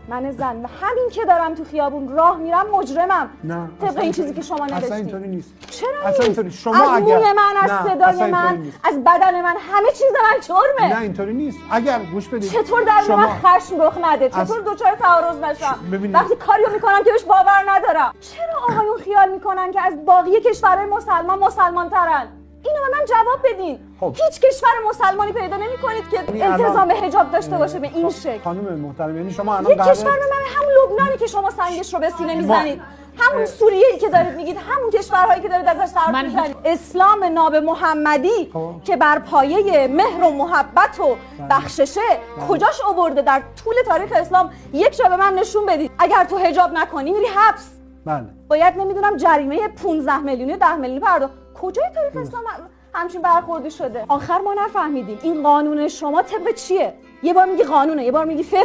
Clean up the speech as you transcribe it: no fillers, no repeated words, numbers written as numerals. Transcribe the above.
من زن همین که دارم تو خیابون راه میرم مجرمم. نه طبق این چیزی که شما نوشتید. اصلا اینطوری نیست. چرا اصلا نیست؟ اینطوری شما از اگر موی من، از صدای من، از بدن من، همه چیز من چرمه. نه اینطوری نیست. اگر گوش بدید چطور در من خشم رخ نده؟ چطور دچار تعارض نشم وقتی کاریو میکنم که بهش باور ندارم؟ چرا آقایون خیال میکنن که از باقی کشورهای مسلمان ترن؟ اینو به من جواب بدین. هیچ کشور مسلمانی پیدا نمی‌کنید که التزام به حجاب داشته باشه به این شکل. خانم محترم یعنی شما الان یک کشور من همون لبنانی که شما سنگش رو به سینه میزنید، همون سوریه‌ای که دارید میگید، همون کشورهایی که دارید ازش حرف میزنید. اسلام ناب محمدی که بر پایه مهر و محبت و بخششه کجاش آورده در طول تاریخ اسلام؟ یک جا به من نشون بدید. اگر تو حجاب نکنی میری حبس. بله. باید نمیدونم جریمه 15 میلیونی 10 میلیونی پرداخت. کجای تاریخ اسلام همچین برخوردی شده؟ آخر ما نفهمیدیم این قانون شما طبق چیه؟ یه بار میگی قانونه، یه بار میگی فقه.